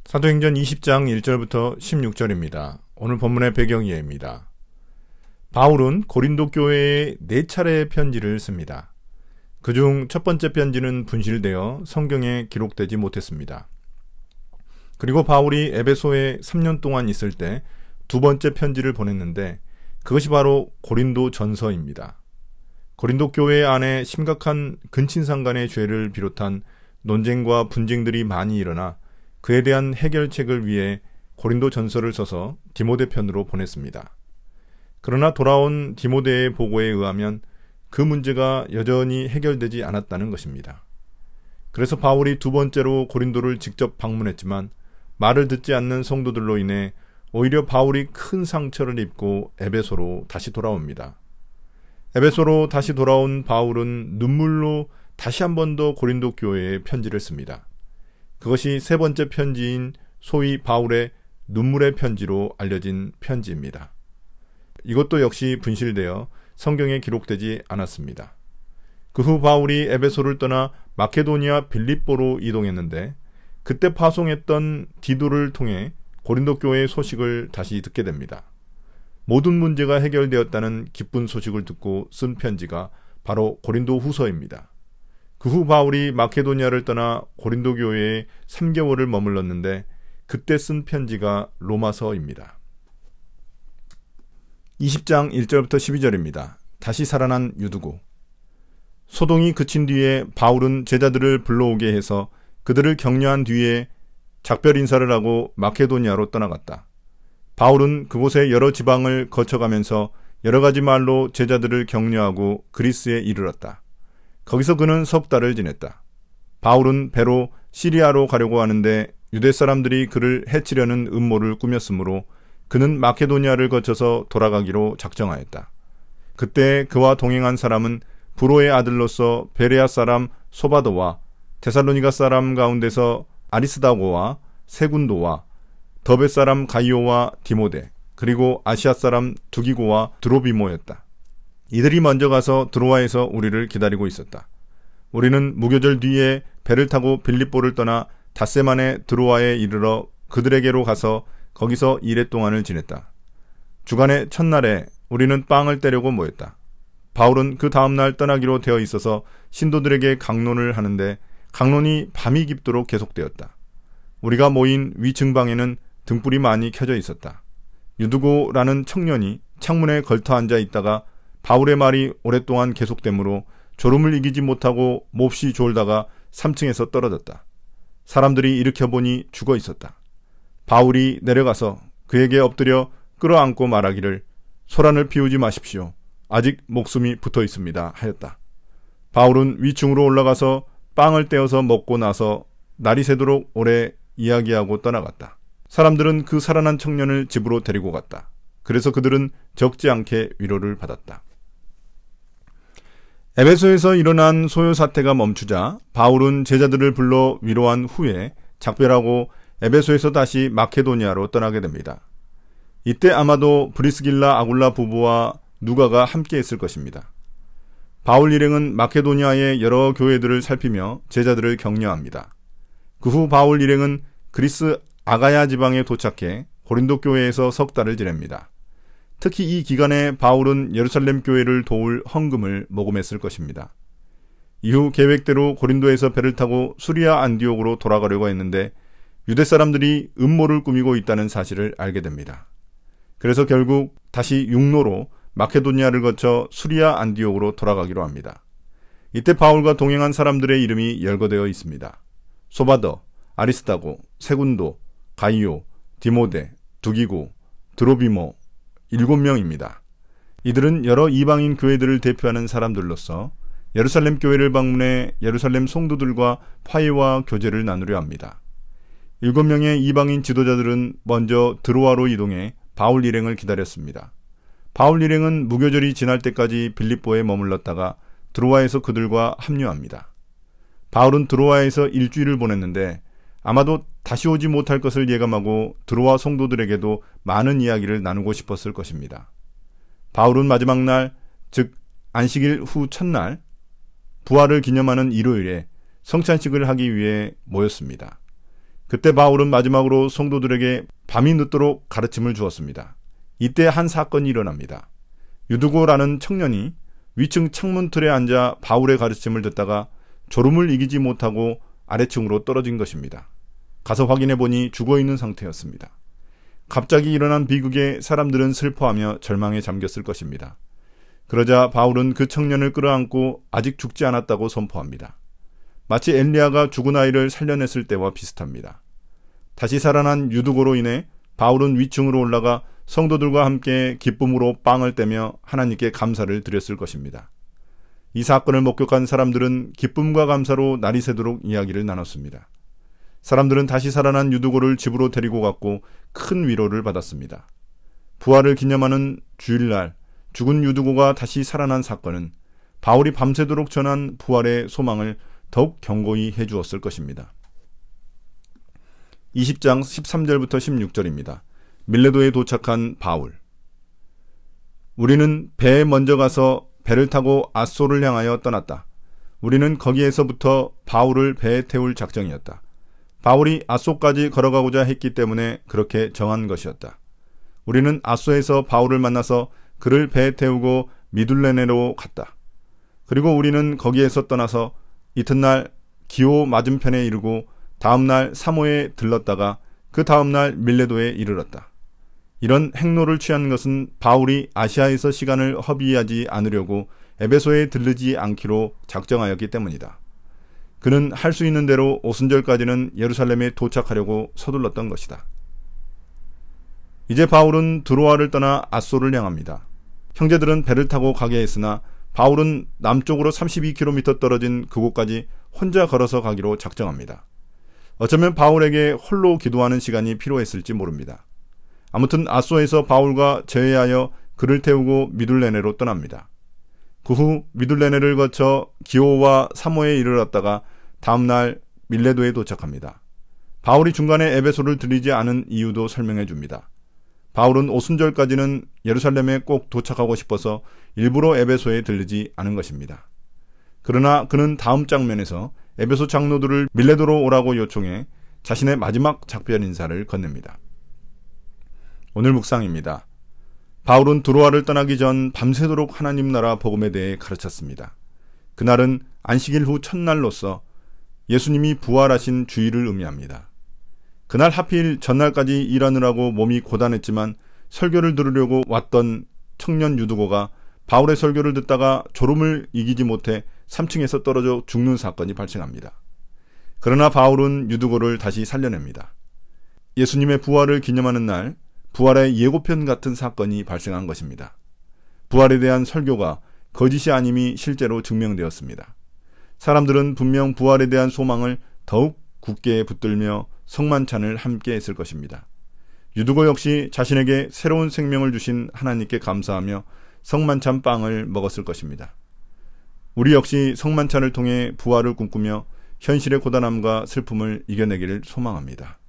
사도행전 20장 1절부터 16절입니다. 오늘 본문의 배경이해입니다. 바울은 고린도 교회에 4차례의 편지를 씁니다. 그중 첫 번째 편지는 분실되어 성경에 기록되지 못했습니다. 그리고 바울이 에베소에 3년 동안 있을 때 두 번째 편지를 보냈는데 그것이 바로 고린도 전서입니다. 고린도 교회 안에 심각한 근친상 간의 죄를 비롯한 논쟁과 분쟁들이 많이 일어나 그에 대한 해결책을 위해 고린도 전서를 써서 디모데 편으로 보냈습니다. 그러나 돌아온 디모데의 보고에 의하면 그 문제가 여전히 해결되지 않았다는 것입니다. 그래서 바울이 두 번째로 고린도를 직접 방문했지만 말을 듣지 않는 성도들로 인해 오히려 바울이 큰 상처를 입고 에베소로 다시 돌아옵니다. 에베소로 다시 돌아온 바울은 눈물로 다시 한 번 더 고린도 교회에 편지를 씁니다. 그것이 세 번째 편지인 소위 바울의 눈물의 편지로 알려진 편지입니다. 이것도 역시 분실되어 성경에 기록되지 않았습니다. 그 후 바울이 에베소를 떠나 마케도니아 빌립보로 이동했는데 그때 파송했던 디도를 통해 고린도 교회의 소식을 다시 듣게 됩니다. 모든 문제가 해결되었다는 기쁜 소식을 듣고 쓴 편지가 바로 고린도 후서입니다. 그 후 바울이 마케도니아를 떠나 고린도 교회에 3개월을 머물렀는데 그때 쓴 편지가 로마서입니다. 20장 1절부터 12절입니다. 다시 살아난 유두고. 소동이 그친 뒤에 바울은 제자들을 불러오게 해서 그들을 격려한 뒤에 작별 인사를 하고 마케도니아로 떠나갔다. 바울은 그곳의 여러 지방을 거쳐가면서 여러 가지 말로 제자들을 격려하고 그리스에 이르렀다. 거기서 그는 석 달을 지냈다. 바울은 배로 시리아로 가려고 하는데 유대 사람들이 그를 해치려는 음모를 꾸몄으므로 그는 마케도니아를 거쳐서 돌아가기로 작정하였다. 그때 그와 동행한 사람은 브로의 아들로서 베레아 사람 소바도와 데살로니가 사람 가운데서 아리스다고와 세군도와 더베 사람 가이오와 디모데 그리고 아시아 사람 두기고와 드로비모였다. 이들이 먼저 가서 드로아에서 우리를 기다리고 있었다. 우리는 무교절 뒤에 배를 타고 빌립보를 떠나 닷새만에 드로아에 이르러 그들에게로 가서 거기서 이레 동안을 지냈다. 주간의 첫날에 우리는 빵을 떼려고 모였다. 바울은 그 다음날 떠나기로 되어 있어서 신도들에게 강론을 하는데 강론이 밤이 깊도록 계속되었다. 우리가 모인 위층방에는 등불이 많이 켜져 있었다. 유두고라는 청년이 창문에 걸터 앉아 있다가 바울의 말이 오랫동안 계속되므로 졸음을 이기지 못하고 몹시 졸다가 3층에서 떨어졌다. 사람들이 일으켜보니 죽어 있었다. 바울이 내려가서 그에게 엎드려 끌어안고 말하기를 소란을 피우지 마십시오. 아직 목숨이 붙어 있습니다 하였다. 바울은 위층으로 올라가서 빵을 떼어서 먹고 나서 날이 새도록 오래 이야기하고 떠나갔다. 사람들은 그 살아난 청년을 집으로 데리고 갔다. 그래서 그들은 적지 않게 위로를 받았다. 에베소에서 일어난 소요 사태가 멈추자 바울은 제자들을 불러 위로한 후에 작별하고 에베소에서 다시 마케도니아로 떠나게 됩니다. 이때 아마도 브리스길라 아굴라 부부와 누가가 함께 했을 것입니다. 바울 일행은 마케도니아의 여러 교회들을 살피며 제자들을 격려합니다. 그 후 바울 일행은 그리스 아가야 지방에 도착해 고린도 교회에서 석 달을 지냅니다. 특히 이 기간에 바울은 예루살렘 교회를 도울 헌금을 모금했을 것입니다. 이후 계획대로 고린도에서 배를 타고 수리아 안디옥으로 돌아가려고 했는데 유대 사람들이 음모를 꾸미고 있다는 사실을 알게 됩니다. 그래서 결국 다시 육로로 마케도니아를 거쳐 수리아 안디옥으로 돌아가기로 합니다. 이때 바울과 동행한 사람들의 이름이 열거되어 있습니다. 소바더, 아리스다고, 세군도, 가이오, 디모데, 두기고, 드로비모 7명입니다. 이들은 여러 이방인 교회들을 대표하는 사람들로서 예루살렘 교회를 방문해 예루살렘 성도들과 화해와 교제를 나누려 합니다. 7명의 이방인 지도자들은 먼저 드로아로 이동해 바울 일행을 기다렸습니다. 바울 일행은 무교절이 지날 때까지 빌립보에 머물렀다가 드로아에서 그들과 합류합니다. 바울은 드로아에서 일주일을 보냈는데 아마도 다시 오지 못할 것을 예감하고 드로아 성도들에게도 많은 이야기를 나누고 싶었을 것입니다. 바울은 마지막 날, 즉 안식일 후 첫날, 부활을 기념하는 일요일에 성찬식을 하기 위해 모였습니다. 그때 바울은 마지막으로 성도들에게 밤이 늦도록 가르침을 주었습니다. 이때 한 사건이 일어납니다. 유두고라는 청년이 위층 창문틀에 앉아 바울의 가르침을 듣다가 졸음을 이기지 못하고 아래층으로 떨어진 것입니다. 가서 확인해 보니 죽어있는 상태였습니다. 갑자기 일어난 비극에 사람들은 슬퍼하며 절망에 잠겼을 것입니다. 그러자 바울은 그 청년을 끌어안고 아직 죽지 않았다고 선포합니다. 마치 엘리야가 죽은 아이를 살려냈을 때와 비슷합니다. 다시 살아난 유두고로 인해 바울은 위층으로 올라가 성도들과 함께 기쁨으로 빵을 떼며 하나님께 감사를 드렸을 것입니다. 이 사건을 목격한 사람들은 기쁨과 감사로 날이 새도록 이야기를 나눴습니다. 사람들은 다시 살아난 유두고를 집으로 데리고 갔고 큰 위로를 받았습니다. 부활을 기념하는 주일날 죽은 유두고가 다시 살아난 사건은 바울이 밤새도록 전한 부활의 소망을 더욱 견고히 해주었을 것입니다. 20장 13절부터 16절입니다. 밀레도에 도착한 바울. 우리는 배에 먼저 가서 배를 타고 아소를 향하여 떠났다. 우리는 거기에서부터 바울을 배에 태울 작정이었다. 바울이 아소까지 걸어가고자 했기 때문에 그렇게 정한 것이었다. 우리는 아소에서 바울을 만나서 그를 배에 태우고 미둘레네로 갔다. 그리고 우리는 거기에서 떠나서 이튿날 기오 맞은편에 이르고 다음날 사모에 들렀다가 그 다음날 밀레도에 이르렀다. 이런 행로를 취한 것은 바울이 아시아에서 시간을 허비하지 않으려고 에베소에 들르지 않기로 작정하였기 때문이다. 그는 할 수 있는 대로 오순절까지는 예루살렘에 도착하려고 서둘렀던 것이다. 이제 바울은 드로아를 떠나 아소를 향합니다. 형제들은 배를 타고 가게 했으나 바울은 남쪽으로 32km 떨어진 그곳까지 혼자 걸어서 가기로 작정합니다. 어쩌면 바울에게 홀로 기도하는 시간이 필요했을지 모릅니다. 아무튼 아소에서 바울과 제외하여 그를 태우고 미둘레네로 떠납니다. 그 후 미둘레네를 거쳐 기오와 사모에 이르렀다가 다음날 밀레도에 도착합니다. 바울이 중간에 에베소를 들리지 않은 이유도 설명해 줍니다. 바울은 오순절까지는 예루살렘에 꼭 도착하고 싶어서 일부러 에베소에 들르지 않은 것입니다. 그러나 그는 다음 장면에서 에베소 장로들을 밀레도로 오라고 요청해 자신의 마지막 작별 인사를 건넵니다. 오늘 묵상입니다. 바울은 드로아를 떠나기 전 밤새도록 하나님 나라 복음에 대해 가르쳤습니다. 그날은 안식일 후 첫날로서 예수님이 부활하신 주일을 의미합니다. 그날 하필 전날까지 일하느라고 몸이 고단했지만 설교를 들으려고 왔던 청년 유두고가 바울의 설교를 듣다가 졸음을 이기지 못해 3층에서 떨어져 죽는 사건이 발생합니다. 그러나 바울은 유두고를 다시 살려냅니다. 예수님의 부활을 기념하는 날 부활의 예고편 같은 사건이 발생한 것입니다. 부활에 대한 설교가 거짓이 아님이 실제로 증명되었습니다. 사람들은 분명 부활에 대한 소망을 더욱 굳게 붙들며 성만찬을 함께 했을 것입니다. 유두고 역시 자신에게 새로운 생명을 주신 하나님께 감사하며 성만찬 빵을 먹었을 것입니다. 우리 역시 성만찬을 통해 부활을 꿈꾸며 현실의 고단함과 슬픔을 이겨내기를 소망합니다.